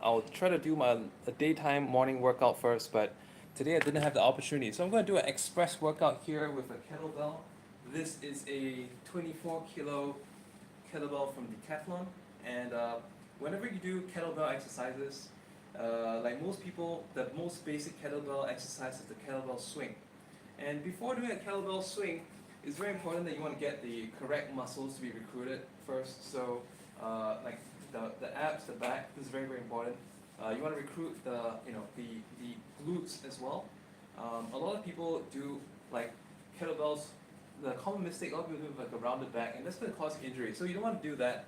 I'll try to do a daytime morning workout first, but today I didn't have the opportunity. So I'm going to do an express workout here with a kettlebell. This is a 24 kilo kettlebell from Decathlon, and whenever you do kettlebell exercises, like most people, the most basic kettlebell exercise is the kettlebell swing. And before doing a kettlebell swing, it's very important that you want to get the correct muscles to be recruited first. So like the abs, the back, this is very, very important. You want to recruit the glutes as well. A lot of people do like kettlebells. The common mistake, a lot of people do like a rounded back, and that's going to cause injury. So you don't want to do that.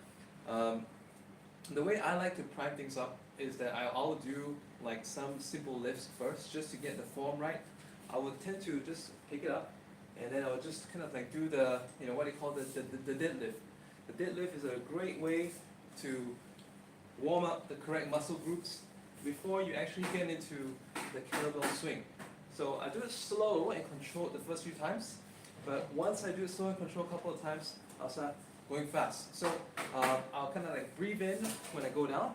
The way I like to prime things up is that I'll do like some simple lifts first, just to get the form right. I would tend to just pick it up, and then I would just kind of like do the, what they call the deadlift. The deadlift is a great way to warm up the correct muscle groups before you actually get into the kettlebell swing. So I do it slow and controlled the first few times, but once I do it slow and controlled a couple of times, I'll start going fast. So I'll kind of like breathe in when I go down.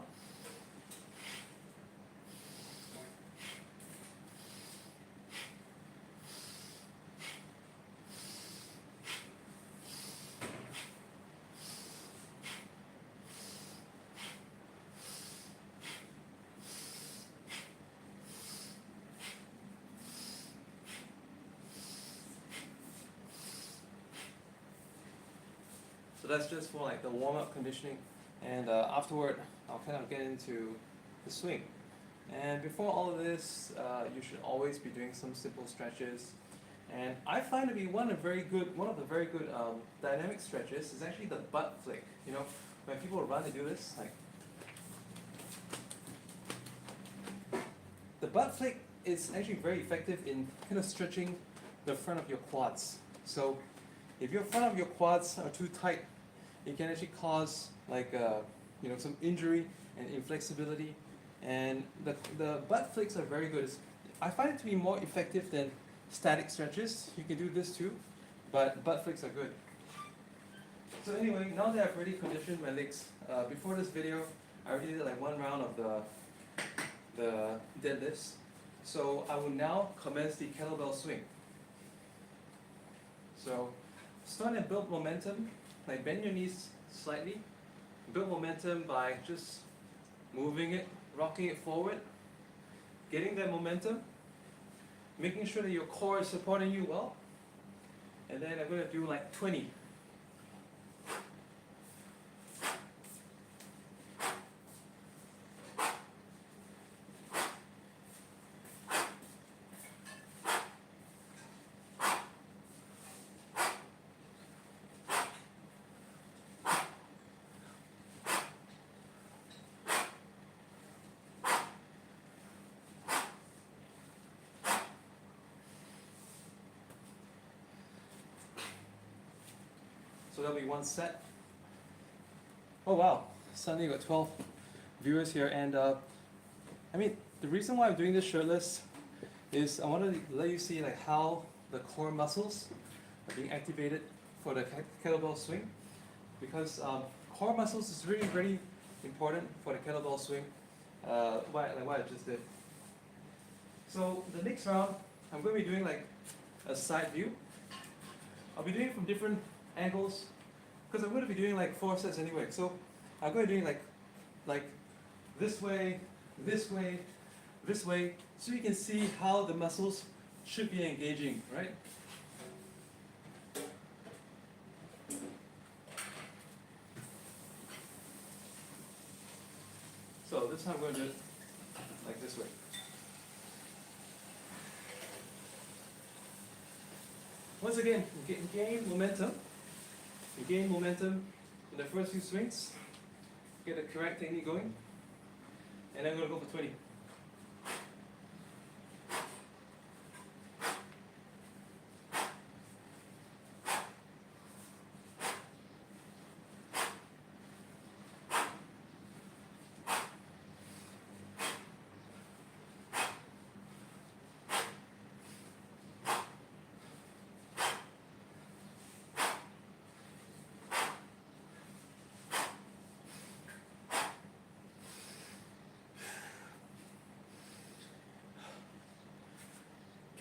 So that's just for like the warm-up conditioning, and afterward I'll kind of get into the swing. And before all of this, you should always be doing some simple stretches. And I find to be one of the very good dynamic stretches is actually the butt flick. When people run, they do this like. The butt flick is actually very effective in kind of stretching the front of your quads. So if your front of your quads are too tight, it can actually cause like some injury and inflexibility. And the butt flicks are very good. I find it to be more effective than static stretches. You can do this too, but butt flicks are good. So anyway, now that I've already conditioned my legs, before this video, I already did like one round of the deadlifts. So I will now commence the kettlebell swing. So start and build momentum, like bend your knees slightly. Build momentum by just moving it, rocking it forward, getting that momentum, making sure that your core is supporting you well. And then I'm going to do like 20. So that'll be one set. Oh wow, suddenly got 12 viewers here, and the reason why I'm doing this shirtless is I want to let you see like how the core muscles are being activated for the kettlebell swing, because core muscles is really, really important for the kettlebell swing, like what I just did. So the next round, I'm going to be doing like a side view. I'll be doing it from different angles, because I'm going to be doing like 4 sets anyway. So I'm going to be doing like this way, this way, this way, so you can see how the muscles should be engaging, right? So this time I'm going to do it like this way. Once again, you gain momentum. You gain momentum in the first few swings. Get the correct technique going. And I'm going to go for 20.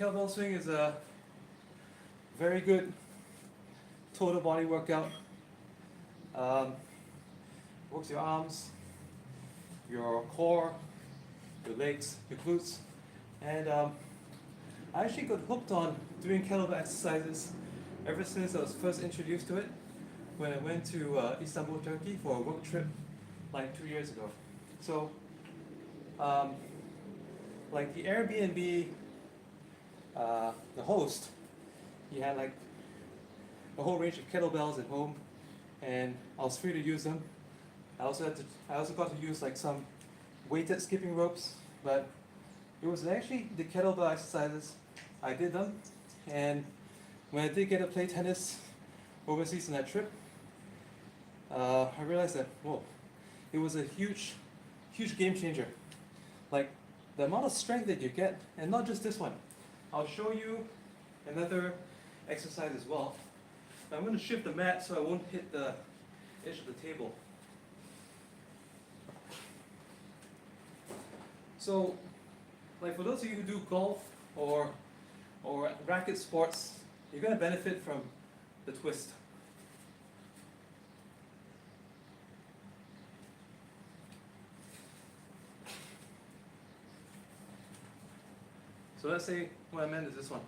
kettlebell swing is a very good total body workout. Works your arms, your core, your legs, your glutes, and I actually got hooked on doing kettlebell exercises ever since I was first introduced to it when I went to Istanbul, Turkey for a work trip like 2 years ago. So, like the Airbnb, the host, he had like a whole range of kettlebells at home, and I was free to use them. I also got to use like some weighted skipping ropes, but it was actually the kettlebell exercises. I did them, and when I did get to play tennis overseas on that trip, I realized that, whoa, it was a huge game changer. Like the amount of strength that you get, and not just this one. I'll show you another exercise as well. I'm going to shift the mat so I won't hit the edge of the table. So, like for those of you who do golf or racket sports, you're going to benefit from the twist. So let's say what I meant is this one.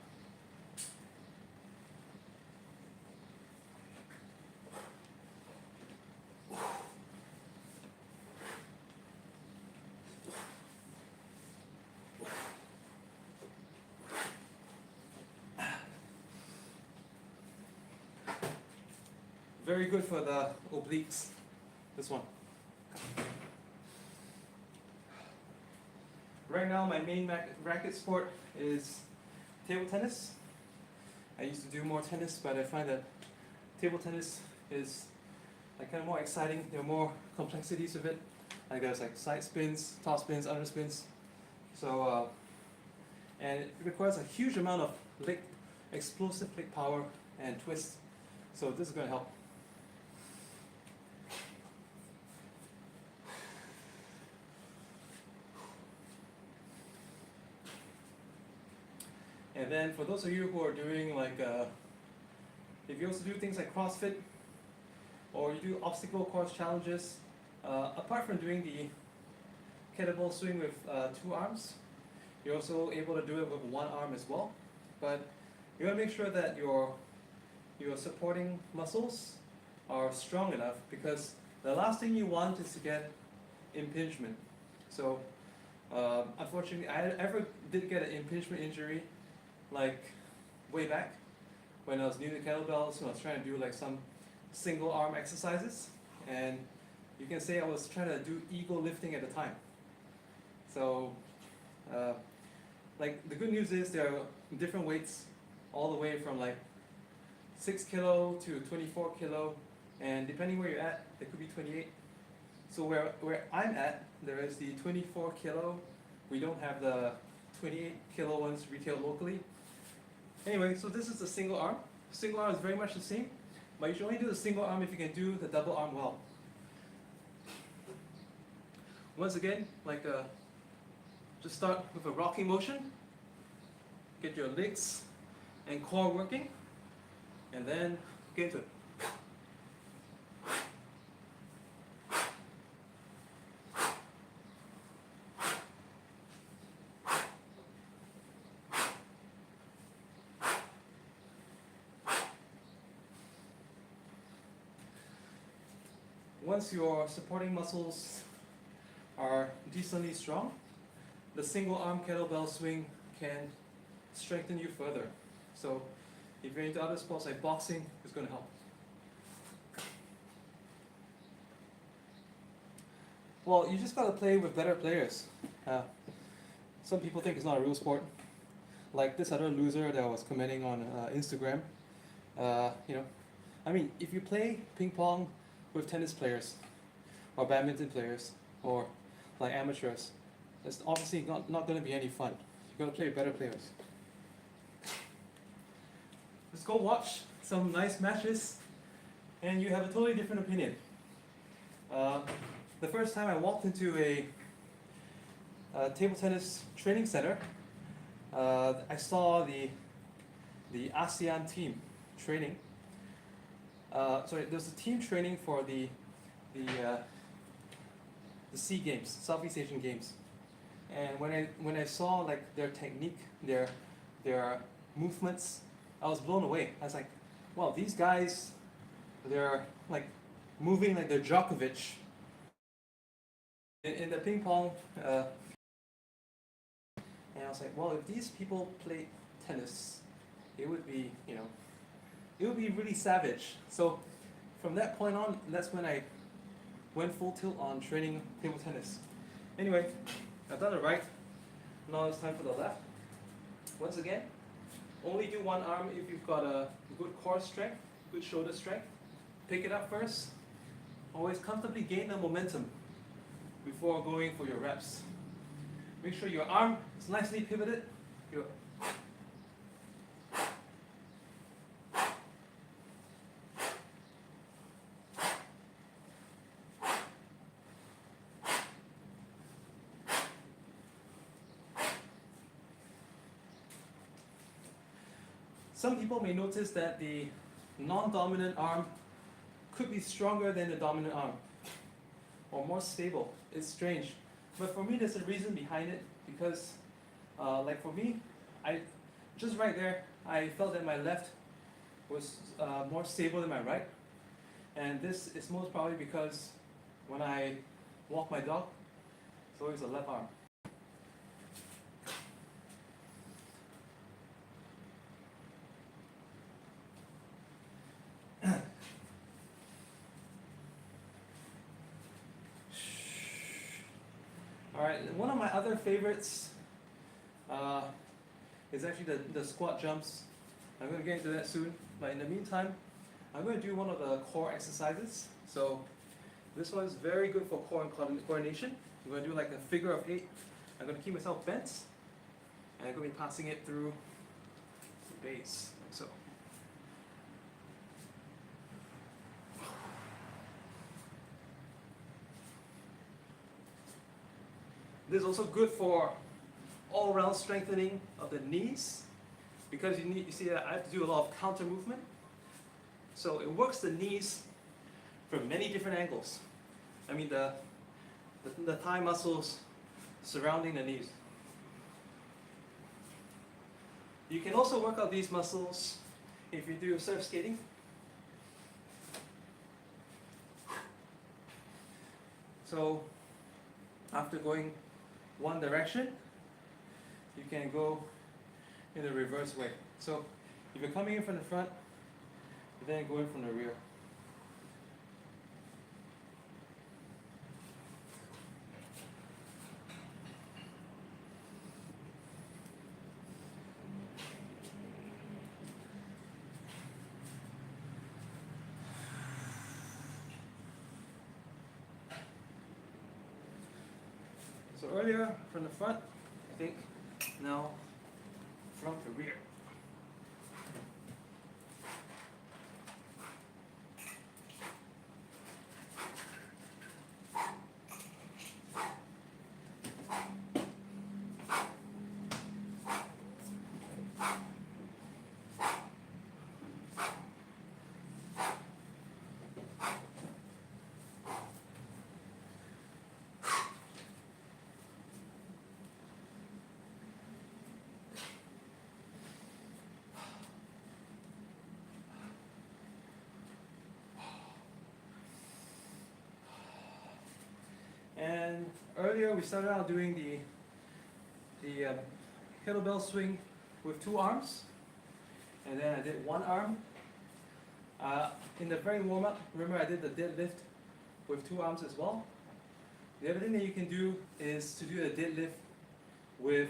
Very good for the obliques, this one. Right now my main racket sport is table tennis. I used to do more tennis, but I find that table tennis is like kind of more exciting. There are more complexities of it. Like there's like side spins, top spins, under spins. So, and it requires a huge amount of explosive leg power and twist. So this is going to help. And then for those of you who are doing like, if you also do things like CrossFit, or you do obstacle course challenges, apart from doing the kettlebell swing with 2 arms, you're also able to do it with 1 arm as well. But you want to make sure that your supporting muscles are strong enough, because the last thing you want is to get impingement. So unfortunately, I ever did get an impingement injury like way back when I was new to kettlebells, when I was trying to do like some single arm exercises, and you can say I was trying to do ego lifting at the time. So like the good news is there are different weights all the way from like 6 kilo to 24 kilo, and depending where you're at, it could be 28. So where I'm at, there is the 24 kilo. We don't have the 28 kilo ones retailed locally. Anyway, so this is the single arm. Single arm is very much the same, but you should only do the single arm if you can do the double arm well. Once again, like just start with a rocking motion. Get your legs and core working, and then get into it. Once your supporting muscles are decently strong, the single arm kettlebell swing can strengthen you further. So if you're into other sports like boxing, it's going to help. Well, you just got to play with better players. Some people think it's not a real sport. Like this other loser that was commenting on Instagram. You know, I mean, if you play ping pong with tennis players, or badminton players, or like amateurs, it's obviously not going to be any fun. You've got to play with better players. Let's go watch some nice matches, and you have a totally different opinion. The first time I walked into a table tennis training center, I saw the ASEAN team training. Sorry, there's a team training for the SEA Games, Southeast Asian Games, and when I saw like their technique, their movements, I was blown away. I was like, wow, these guys, they're like moving like they're Djokovic in the ping pong. And I was like, well, if these people played tennis, it would be, you know, it would be really savage. So from that point on, that's when I went full tilt on training table tennis. Anyway, I've done the right. Now it's time for the left. Once again, only do one arm if you've got a good core strength, good shoulder strength. Pick it up first. Always comfortably gain the momentum before going for your reps. Make sure your arm is nicely pivoted. Some people may notice that the non-dominant arm could be stronger than the dominant arm, or more stable. It's strange. But for me, there's a reason behind it, because like for me, just right there, I felt that my left was more stable than my right. And this is most probably because when I walk my dog, it's always the left arm. Alright, one of my other favorites is actually the squat jumps. I'm going to get into that soon, but in the meantime, I'm going to do one of the core exercises. So this one is very good for core and coordination. I'm going to do like a figure of 8. I'm going to keep myself bent, and I'm going to be passing it through the base, like so. This is also good for all-round strengthening of the knees, because you see that I have to do a lot of counter movement. So it works the knees from many different angles. I mean the thigh muscles surrounding the knees. You can also work out these muscles if you do surf skating. So after going one direction, you can go in the reverse way. So if you're coming in from the front, then go in from the rear. So earlier from the front, I think, now from the rear. And earlier we started out doing the kettlebell swing with 2 arms, and then I did 1 arm. In the very warm-up, remember I did the deadlift with 2 arms as well. The other thing that you can do is to do a deadlift with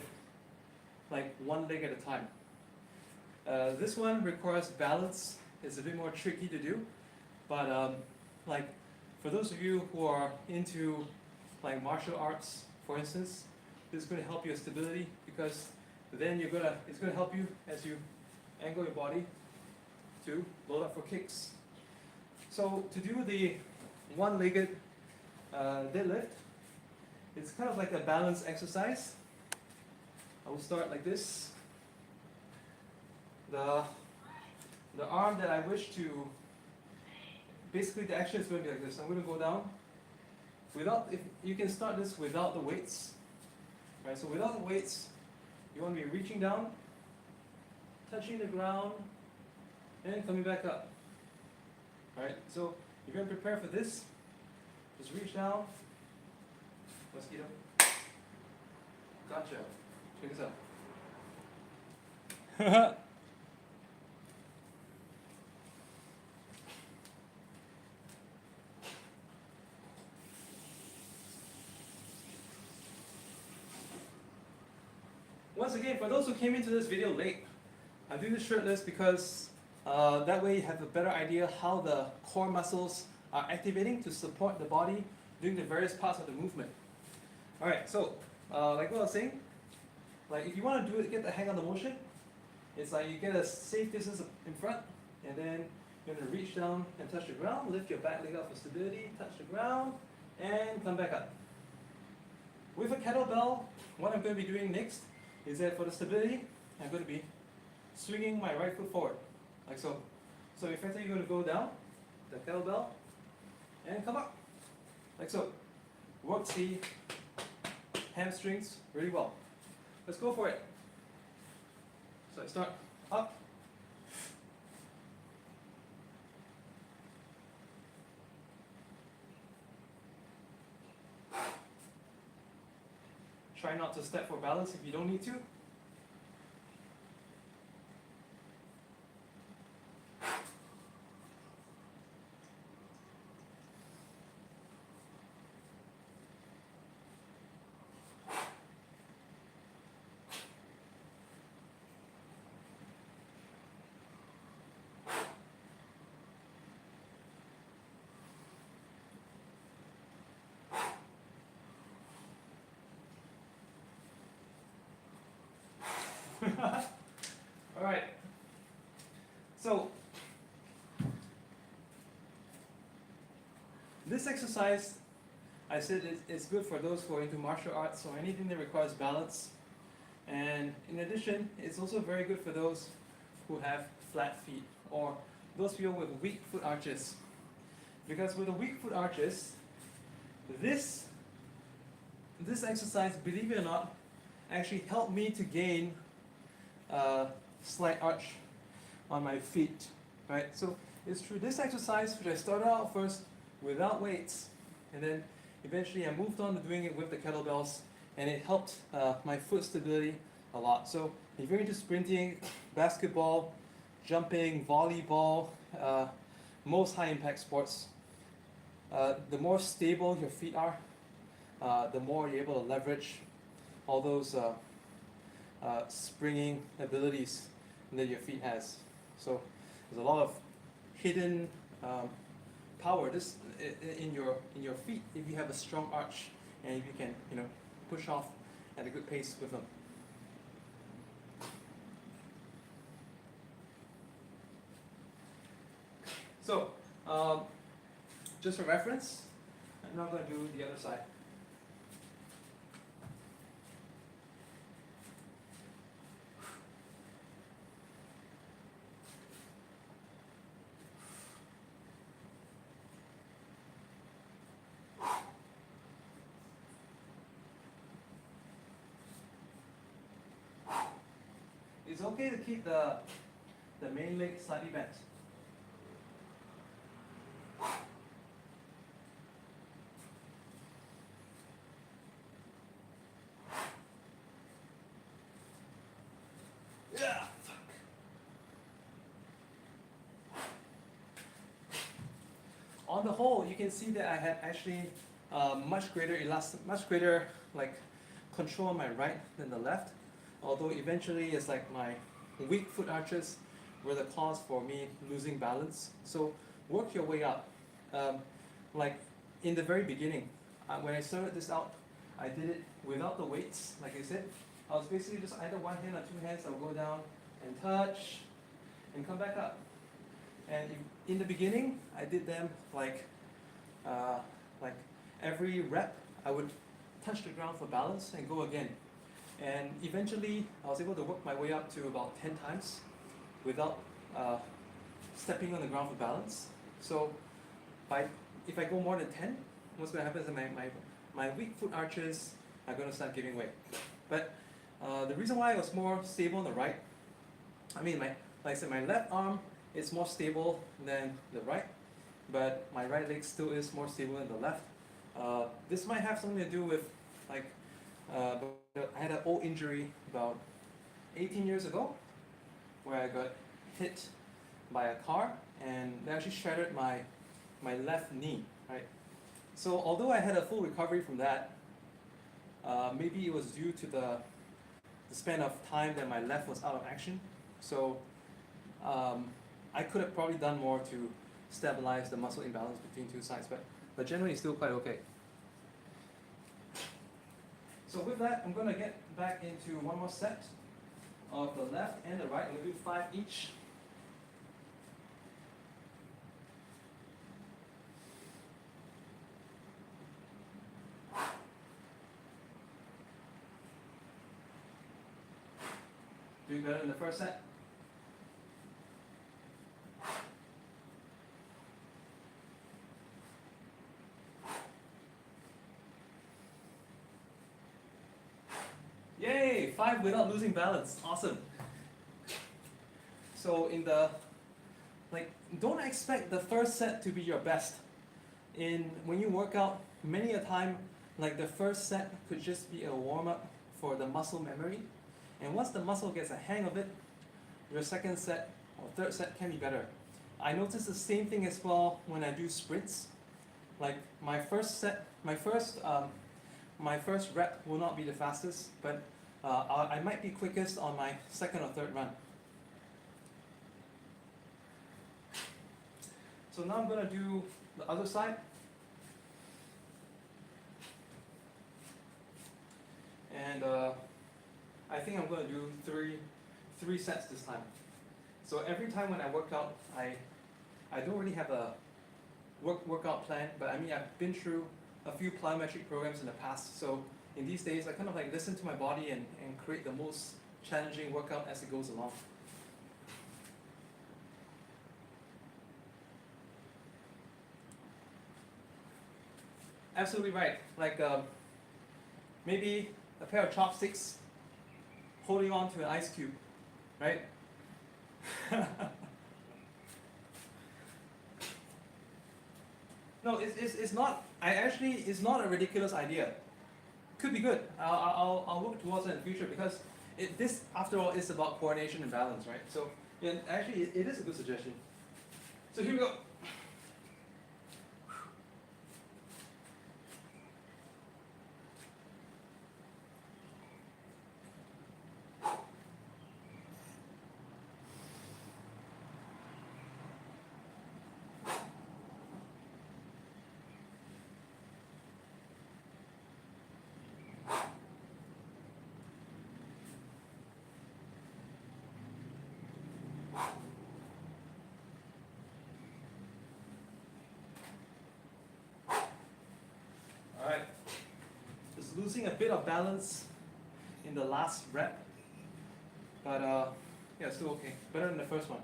like 1 leg at a time. This one requires balance. It's a bit more tricky to do, but like for those of you who are into like martial arts, for instance, this is going to help your stability, because then it's going to help you as you angle your body to load up for kicks. So to do the one-legged deadlift, it's kind of like a balance exercise. I will start like this. the arm that I wish to, basically the action is going to be like this. I'm going to go down without, if you can start this without the weights, right? So without the weights, you want to be reaching down, touching the ground, and coming back up. Alright, so you're going to prepare for this. Just reach down. Mosquito. Gotcha. Check this out. Once again, for those who came into this video late, I'm doing this shirtless because that way you have a better idea how the core muscles are activating to support the body doing the various parts of the movement. Alright, so like what I was saying, like if you want to do it, get the hang of the motion, it's like you get a safe distance in front, and then you're going to reach down and touch the ground, lift your back leg up for stability, touch the ground, and come back up. With a kettlebell, what I'm going to be doing next is that for the stability, I'm going to be swinging my right foot forward, like so. So effectively you're going to go down, the kettlebell, and come up, like so. Works the hamstrings really well. Let's go for it. So I start up, try not to step for balance if you don't need to. Alright, so this exercise, I said it's good for those who are into martial arts or anything that requires balance, and in addition it's also very good for those who have flat feet or those people with weak foot arches, because with the weak foot arches, this exercise, believe it or not, actually helped me to gain slight arch on my feet, right? So it's through this exercise, which I started out first without weights, and then eventually I moved on to doing it with the kettlebells, and it helped my foot stability a lot. So if you're into sprinting, basketball, jumping, volleyball, most high impact sports, the more stable your feet are, the more you're able to leverage all those springing abilities that your feet has. So there's a lot of hidden power in your feet if you have a strong arch and if you can push off at a good pace with them. So just for reference, I'm now going to do the other side. It's okay to keep the main leg slightly bent. Yeah. On the whole, you can see that I had actually much greater like control on my right than the left. Although eventually it's like my weak foot arches were the cause for me losing balance. So work your way up. Like in the very beginning, when I started this out, I did it without the weights, like I said. I was basically just either one hand or two hands. I would go down and touch and come back up. And in the beginning, I did them like every rep, I would touch the ground for balance and go again. And eventually, I was able to work my way up to about 10 times. without stepping on the ground for balance. So if I go more than 10, what's going to happen is that my weak foot arches are going to start giving way. But the reason why I was more stable on the right, like I said, my left arm is more stable than the right, but my right leg still is more stable than the left. This might have something to do with, like, I had an old injury about 18 years ago, where I got hit by a car, and they actually shattered my left knee, right? So although I had a full recovery from that, maybe it was due to the span of time that my left was out of action. So I could have probably done more to stabilize the muscle imbalance between two sides, but generally it's still quite okay. So with that, I'm going to get back into one more set of the left and the right. I'm going to do 5 each. Doing better in the first set. Yay! 5 without losing balance. Awesome. So don't expect the first set to be your best. When you work out, many a time, like the first set could just be a warm-up for the muscle memory. And once the muscle gets a hang of it, your second set or third set can be better. I notice the same thing as well when I do sprints. Like my first rep will not be the fastest, but I might be quickest on my second or third run. So now I'm going to do the other side. And I think I'm going to do three sets this time. So every time when I work out, I don't really have a workout plan, but I've been through a few plyometric programs in the past. So in these days, I kind of like listen to my body and create the most challenging workout as it goes along. Absolutely right. Like maybe a pair of chopsticks holding on to an ice cube, right? No, it's not. It's not a ridiculous idea. Could be good. I'll work towards it in the future because this, after all, is about coordination and balance, right? So actually, it is a good suggestion. So here we go. Alright, just losing a bit of balance in the last rep, but yeah, still okay. Better than the first one.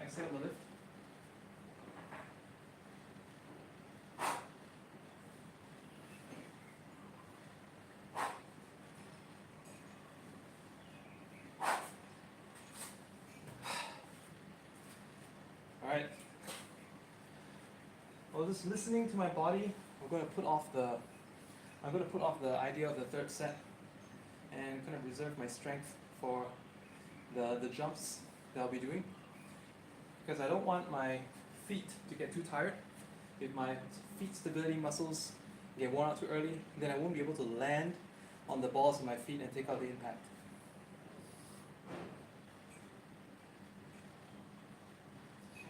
Exhale the lift. Alright. Well, just listening to my body, I'm going to put off the idea of the third set and kind of reserve my strength for the jumps that I'll be doing. Because I don't want my feet to get too tired. If my feet stability muscles get worn out too early, then I won't be able to land on the balls of my feet and take out the impact.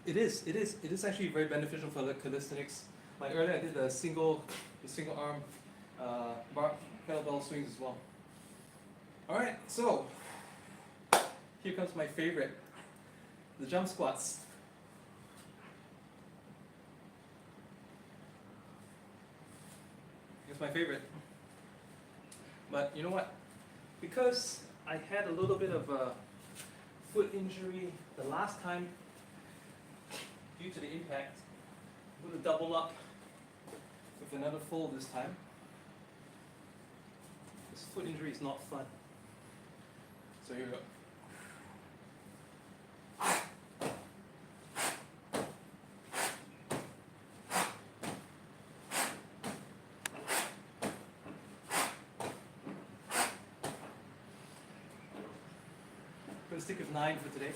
It is actually very beneficial for the calisthenics. Like earlier, I did the single arm bar kettlebell swings as well. All right, so here comes my favorite, the jump squats. It's my favorite. But you know what? Because I had a little bit of a foot injury the last time due to the impact, I'm going to double up with another fold this time. This foot injury is not fun. So here we go. I'm going to stick with 9 for today.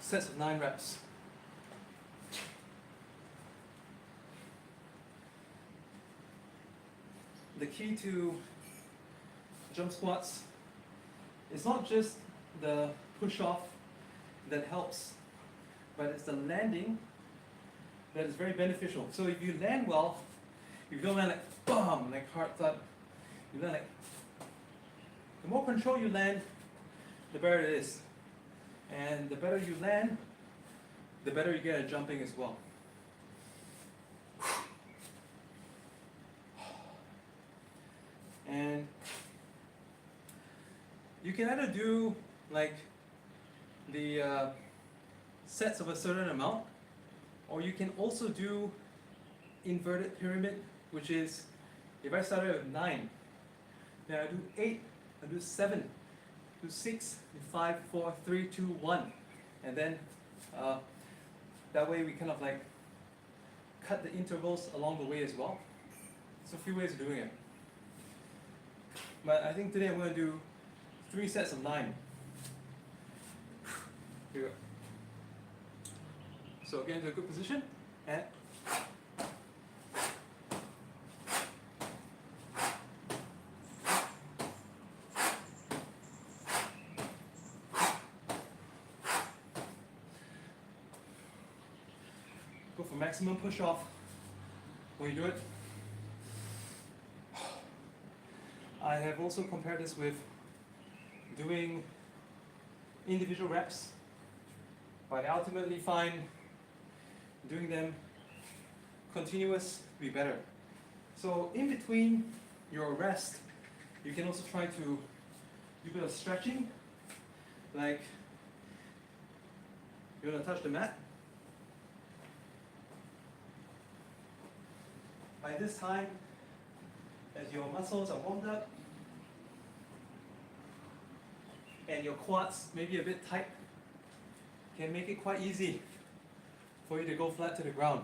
Sets of 9 reps. The key to jump squats is not just the push-off that helps, but it's the landing that is very beneficial. So if you land well, if you don't land like BAM, like hard thud, you land like, the more control you land, the better it is. And the better you land, the better you get at jumping as well. And you can either do like the sets of a certain amount, or you can also do inverted pyramid, which is if I started with 9, then I do 8, I do 7, do 6, do 5, 4, 3, 2, 1, and then that way we kind of like cut the intervals along the way as well. There's a few ways of doing it. But I think today I'm going to do 3 sets of 9. Here we go. So get into a good position and go for maximum push off when you do it. I have also compared this with doing individual reps, but I ultimately find doing them continuous to be better. So in between your rest, you can also try to do a bit of stretching, like you're going to touch the mat. By this time, as your muscles are warmed up and your quads may be a bit tight, can make it quite easy for you to go flat to the ground.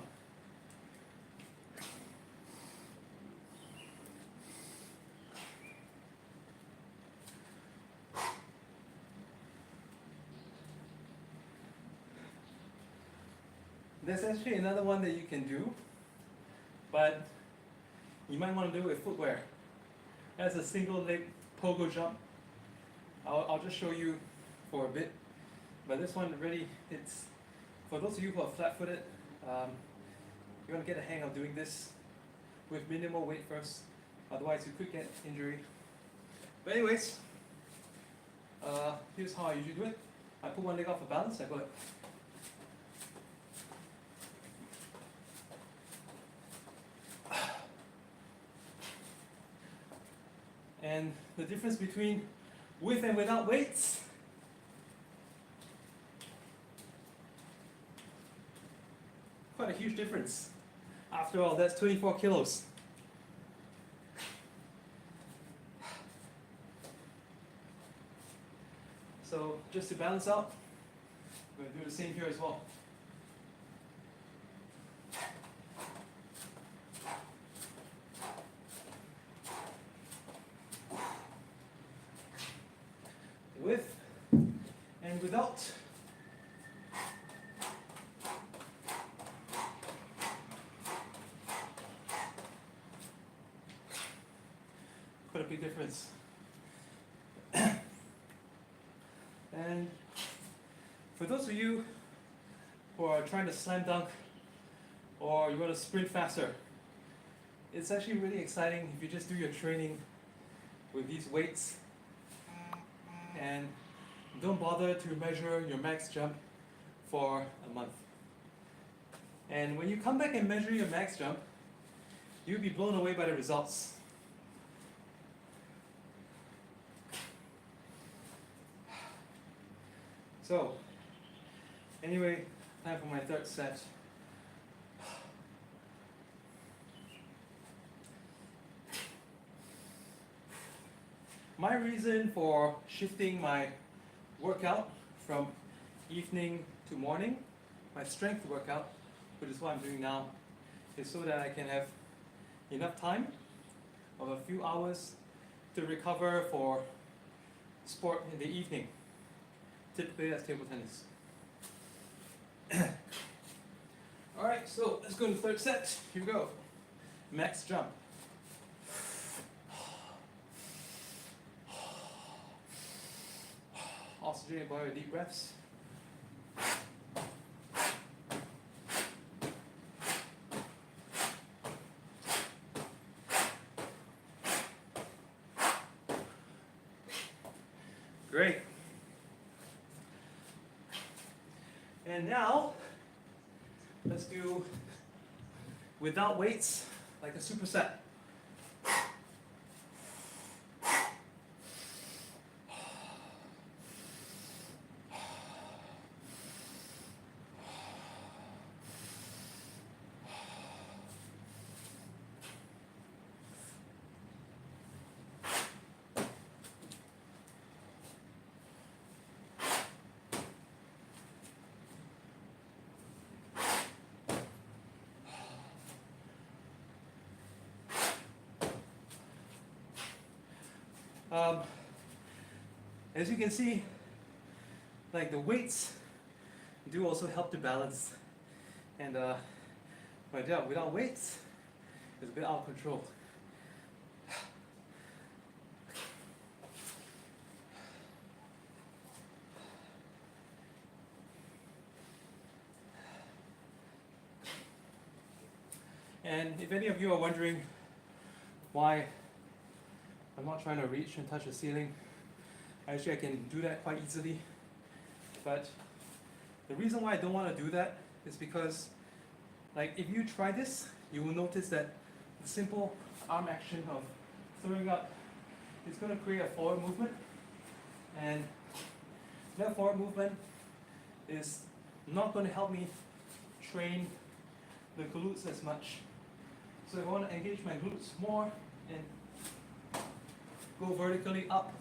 There's actually another one that you can do, but you might want to do it with footwear. That's a single leg pogo jump. I'll just show you for a bit. But this one really, it's for those of you who are flat-footed, you want to get a hang of doing this with minimal weight first. Otherwise you could get injury. But anyways, here's how I usually do it. I put one leg off of balance, I go like, and the difference between with and without weights, quite a huge difference. After all, that's 24 kilos. So just to balance out, we're going to do the same here as well. With and without. Quite a big difference. And for those of you who are trying to slam dunk or you want to sprint faster. It's actually really exciting if you just do your training with these weights and don't bother to measure your max jump for a month. And when you come back and measure your max jump, you'll be blown away by the results. So, anyway, time for my third set. My reason for shifting my workout from evening to morning, my strength workout, which is what I'm doing now, is so that I can have enough time of a few hours to recover for sport in the evening. Typically that's table tennis. Alright, so let's go to the third set. Here we go. Max jump. Oxygenate by your deep breaths. Great. And now, let's do without weights, like a superset. As you can see, like the weights do also help to balance, and without weights, it's a bit out of control. And if any of you are wondering why I'm not trying to reach and touch the ceiling, actually I can do that quite easily. But the reason why I don't want to do that is because, like, if you try this, you will notice that the simple arm action of throwing up is going to create a forward movement, and that forward movement is not going to help me train the glutes as much. So if I want to engage my glutes more and go vertically up,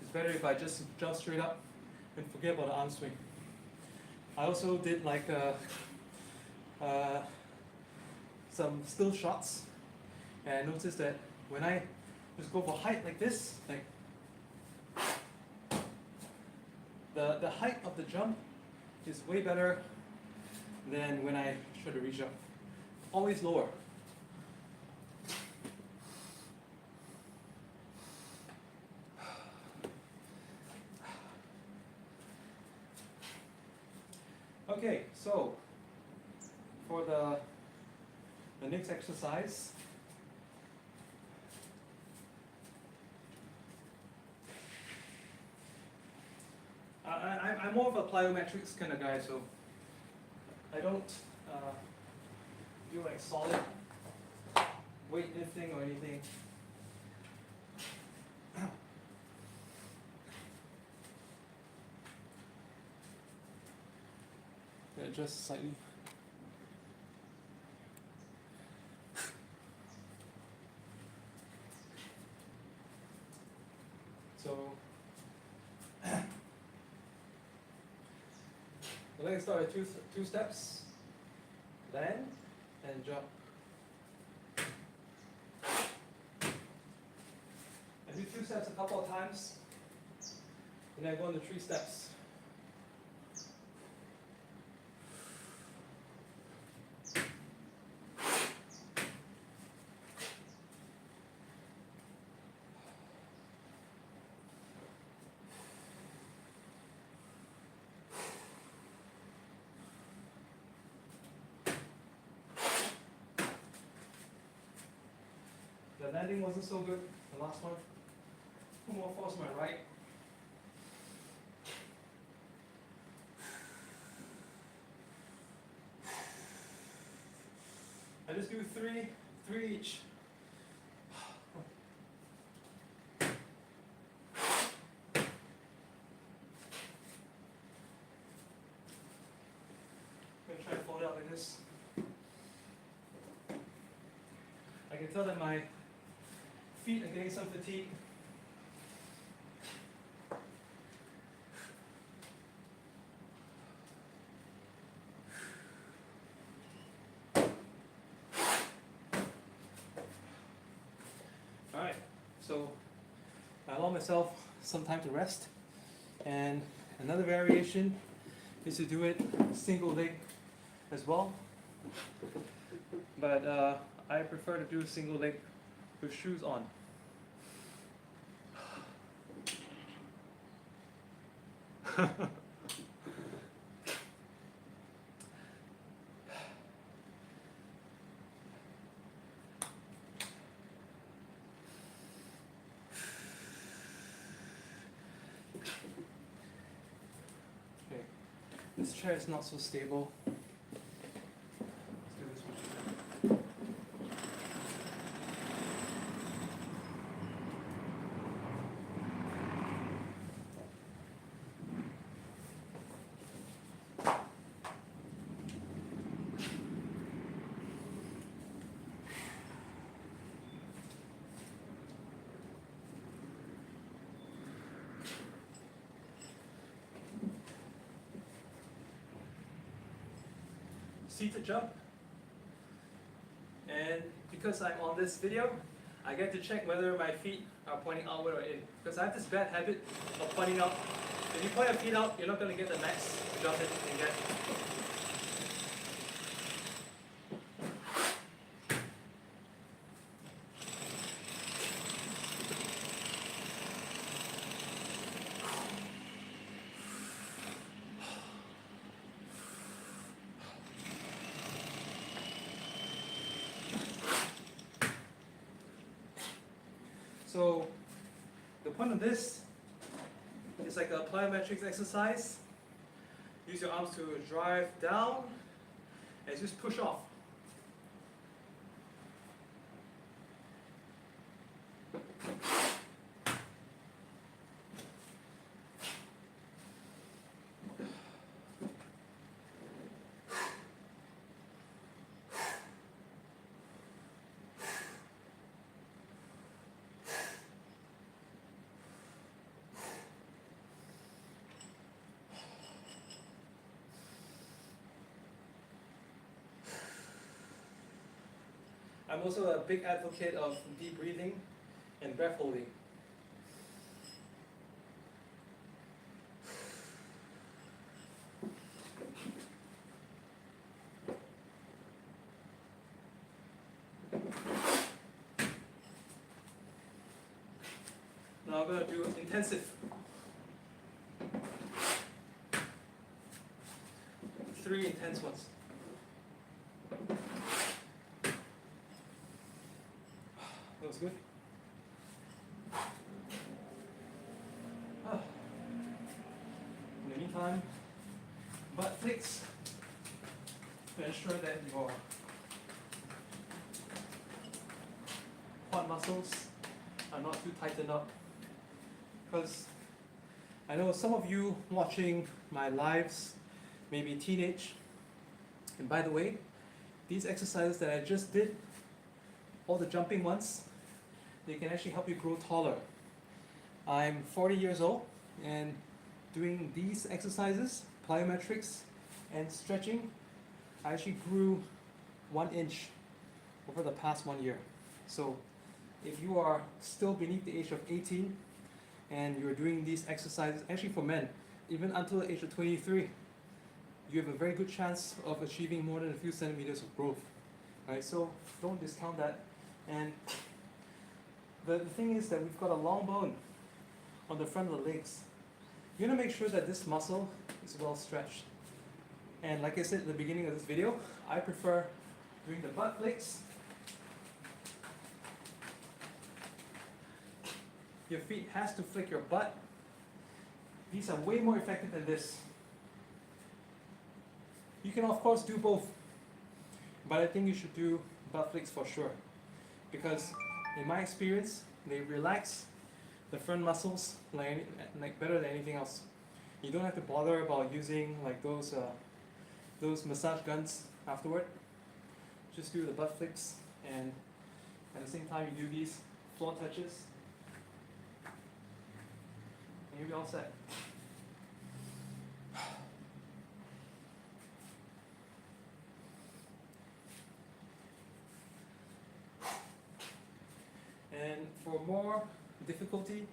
it's better if I just jump straight up and forget about the arm swing. I also did like some still shots, and I noticed that when I just go for height like this, like the height of the jump is way better than when I try to reach up. Always lower. Okay, so for the next exercise, I'm more of a plyometrics kind of guy, so I don't do like solid weightlifting or anything. Just slightly. So we're going to start with two steps, land and jump. I do 2 steps a couple of times, and then I go into 3 steps. The landing wasn't so good, the last one. Put more force on my right. I just do three each. I'm gonna try to fold it out like this. I can tell that my feet are getting some fatigue. Alright, so I allow myself some time to rest, and another variation is to do it single leg as well, but I prefer to do single leg with shoes on. Okay, this chair is not so stable. Let's do this one. Seated jump, and because I'm on this video, I get to check whether my feet are pointing outward or in, because I have this bad habit of pointing out. If you point your feet out, you're not going to get the max jump that you can get. So the point of this is like a plyometrics exercise. Use your arms to drive down and just push off. I'm also a big advocate of deep breathing and breath holding. Now I'm going to do intensive. 3 intense ones. That was good. In the meantime, butt flicks to ensure that your quad muscles are not too tightened up. Because I know some of you watching my lives may be teenage. And by the way, these exercises that I just did, all the jumping ones, they can actually help you grow taller. I'm 40 years old, and doing these exercises, plyometrics and stretching, I actually grew 1 inch over the past 1 year. So if you are still beneath the age of 18 and you're doing these exercises, actually for men, even until the age of 23, you have a very good chance of achieving more than a few centimeters of growth. Right? So don't discount that. And the thing is that we've got a long bone on the front of the legs. You're going to make sure that this muscle is well stretched. And like I said at the beginning of this video, I prefer doing the butt flicks your feet has to flick your butt. These are way more effective than this. You can of course do both, but I think you should do butt flicks for sure, because in my experience, they relax the front muscles like better than anything else. You don't have to bother about using like those massage guns afterward. Just do the butt flicks, and at the same time you do these floor touches, and you'll be all set. And for more difficulty,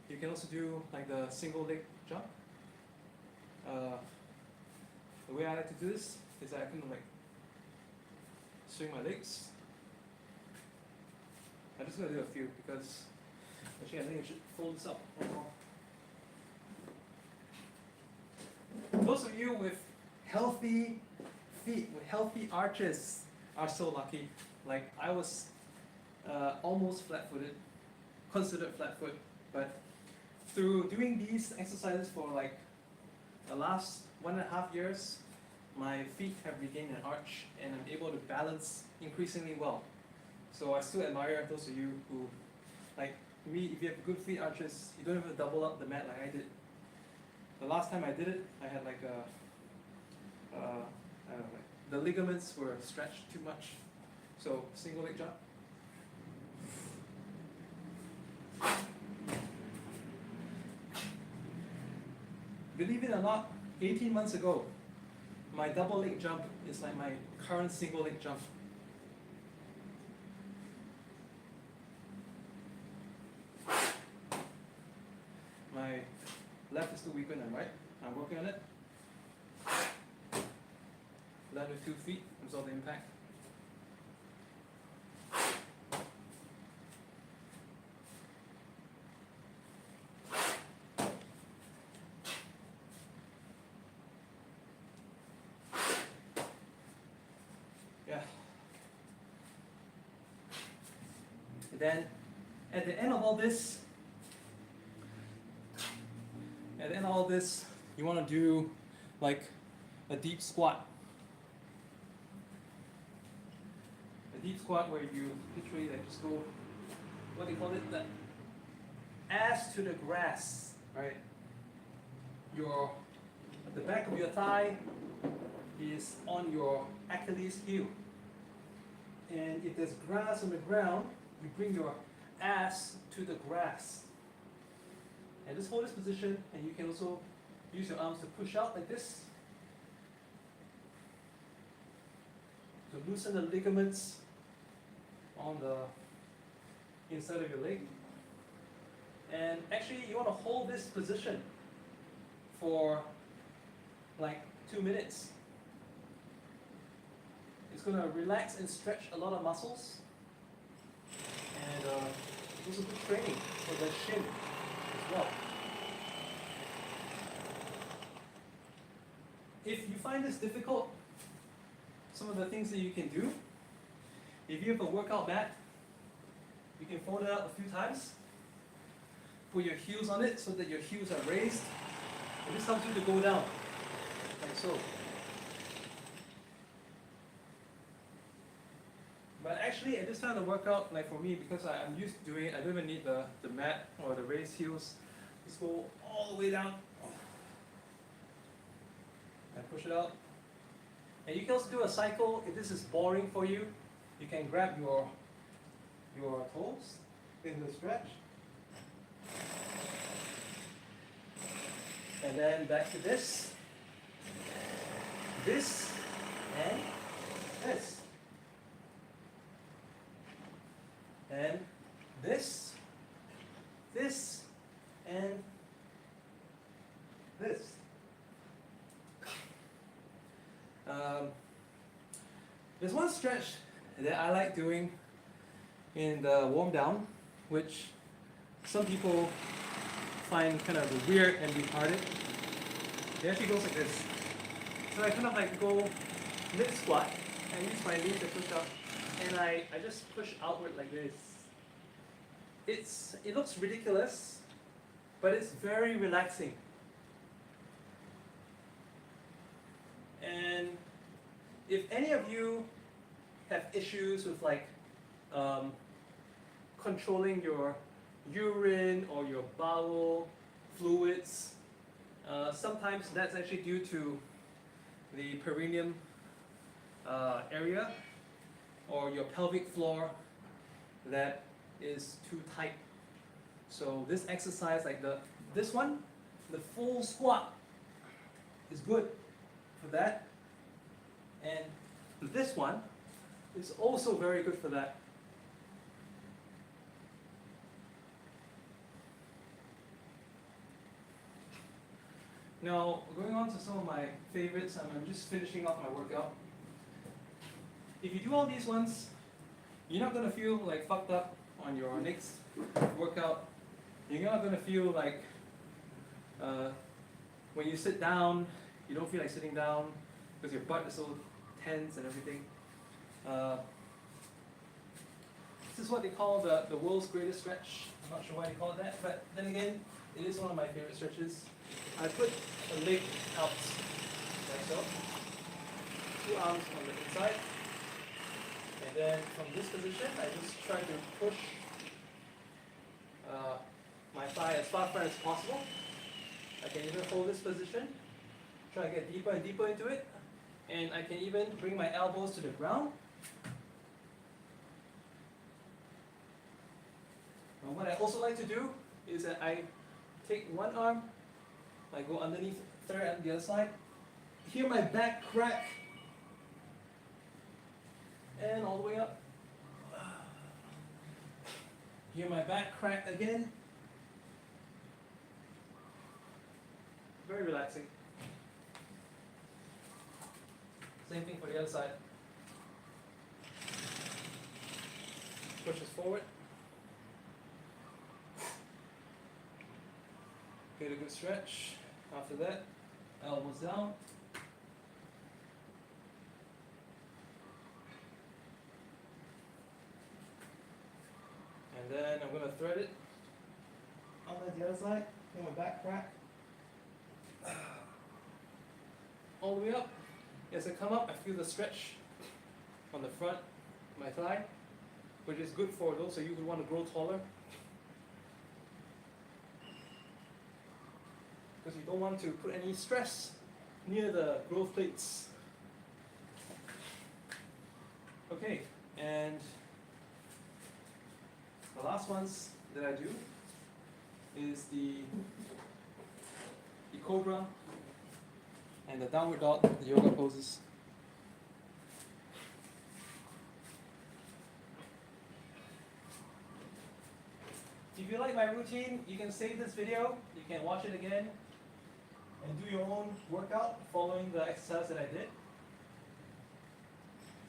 you can also do like the single leg jump. The way I like to do this is I can like swing my legs. I'm just gonna do a few because actually I think I should fold this up one more. Those of you with healthy feet, with healthy arches, are so lucky. Like I was almost flat-footed, considered flat-foot, but through doing these exercises for like the last 1.5 years, my feet have regained an arch and I'm able to balance increasingly well. So I still admire those of you who, like me, if you have good feet arches, you don't have to double up the mat like I did. The last time I did it, I had like I don't know, like the ligaments were stretched too much. So single leg jump. Believe it or not, 18 months ago, my double leg jump is like my current single leg jump. My left is still weaker than right. I'm working on it. Land with 2 feet, absorb the impact. Then, at the end of all this, you want to do like a deep squat. A deep squat where you literally like just go, what do you call it? The ass to the grass, right? The back of your thigh is on your Achilles heel. And if there's grass on the ground, you bring your ass to the grass. And just hold this position, and you can also use your arms to push out like this. To loosen the ligaments on the inside of your leg. And actually, you want to hold this position for like 2 minutes. It's going to relax and stretch a lot of muscles. And it's also good training for the shin as well. If you find this difficult, some of the things that you can do, if you have a workout mat, you can fold it out a few times, put your heels on it so that your heels are raised, and this helps you to go down, like so. But actually, at this time of the workout, like for me, because I'm used to doing it, I don't even need the mat or the raised heels. Just go all the way down and push it out. And you can also do a cycle. If this is boring for you, you can grab your toes into the stretch. And then back to this, and this. And this, and this. There's one stretch that I like doing in the warm down, which some people find kind of weird and retarded. It actually goes like this. So I kind of like go mid squat and use my knees to push up, and I just push outward like this. it looks ridiculous, but it's very relaxing. And if any of you have issues with like controlling your urine or your bowel fluids, sometimes that's actually due to the perineum area or your pelvic floor that is too tight. So this exercise, like this one, the full squat, is good for that. And this one is also very good for that. Now, going on to some of my favorites, I'm just finishing off my workout. If you do all these ones, you're not going to feel like fucked up on your next workout. You're not going to feel like when you sit down, you don't feel like sitting down because your butt is so tense and everything. This is what they call the world's greatest stretch. I'm not sure why they call it that, but then again, it is one of my favorite stretches. I put a leg out like so, 2 arms on the inside, and then from this position, I just try to push my thigh as far front as possible. I can even hold this position, try to get deeper and deeper into it, and I can even bring my elbows to the ground. And what I also like to do is that I take one arm, I go underneath, third on the other side, hear my back crack, and all the way up. Hear my back crack again. Very relaxing. Same thing for the other side. Pushes forward. Get a good stretch. After that, elbows down. And then I'm going to thread it on the other side. Feel my back crack. All the way up. As I come up, I feel the stretch on the front of my thigh, which is good for those of you who want to grow taller. Because you don't want to put any stress near the growth plates. Okay, and the last ones that I do is the cobra and the downward dog, the yoga poses. If you like my routine, you can save this video, you can watch it again, and do your own workout following the exercise that I did.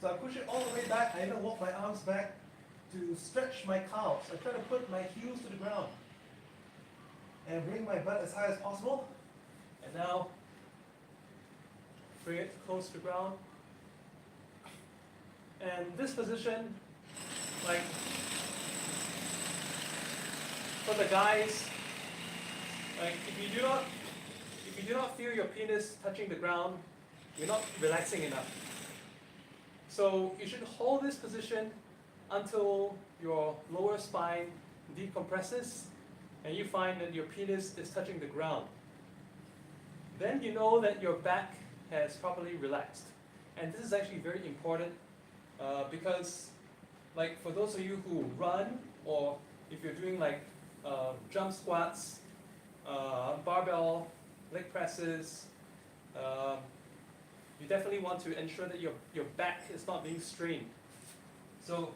So I push it all the way back. I even walk my arms back to stretch my calves. I try to put my heels to the ground and bring my butt as high as possible. And now bring it close to the ground. And this position, like for the guys, like if you do not feel your penis touching the ground, you're not relaxing enough. So you should hold this position until your lower spine decompresses and you find that your penis is touching the ground. Then you know that your back has properly relaxed. And this is actually very important because, like, for those of you who run, or if you're doing like jump squats, barbell leg presses, you definitely want to ensure that your back is not being strained. So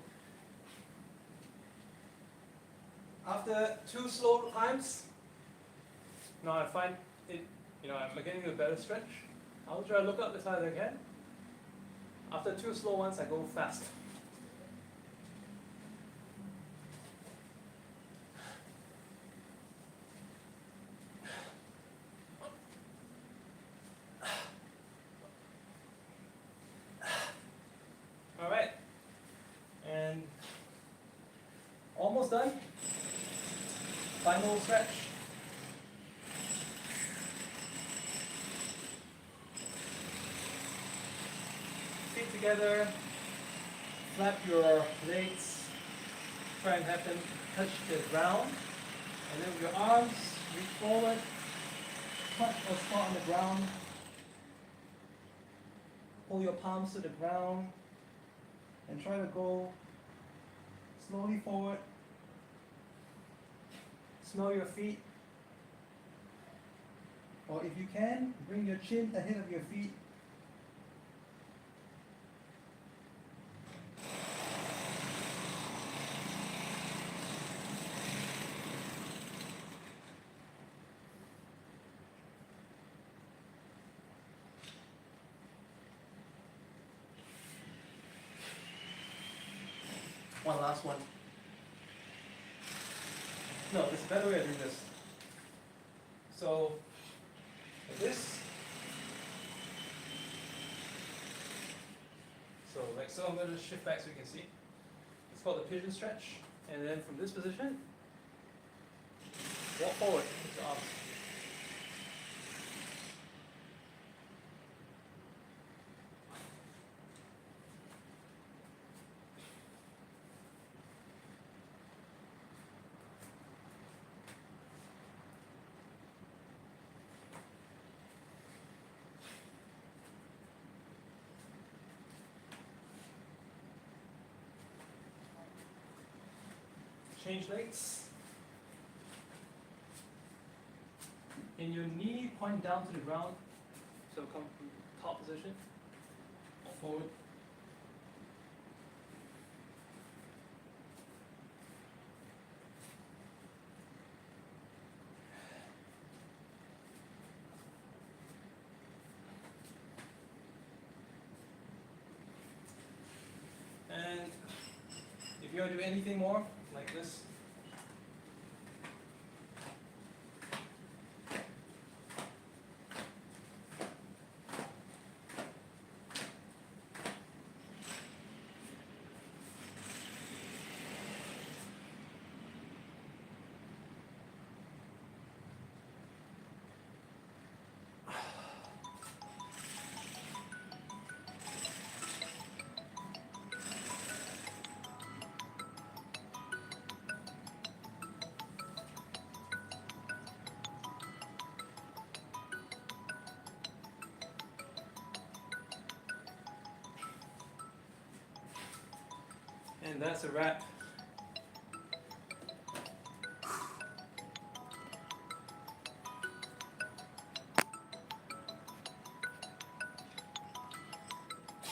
after 2 slow times, now I find it, I'm getting a better stretch. I'll try to look up as high as I can. After 2 slow ones, I go fast. All right, and almost done. Final stretch. Feet together, flap your legs, try and have them touch the ground, and then with your arms, reach forward, touch or spot on the ground, pull your palms to the ground, and try to go slowly forward. Smell your feet, or if you can, bring your chin ahead of your feet. One last one. No, there's a better way of doing this. So, like this. So I'm going to shift back so you can see. It's called the pigeon stretch. And then from this position, walk forward with your arms. Change legs. And your knee point down to the ground. So come from top position. Forward. And if you want to do anything more, like this. And that's a wrap.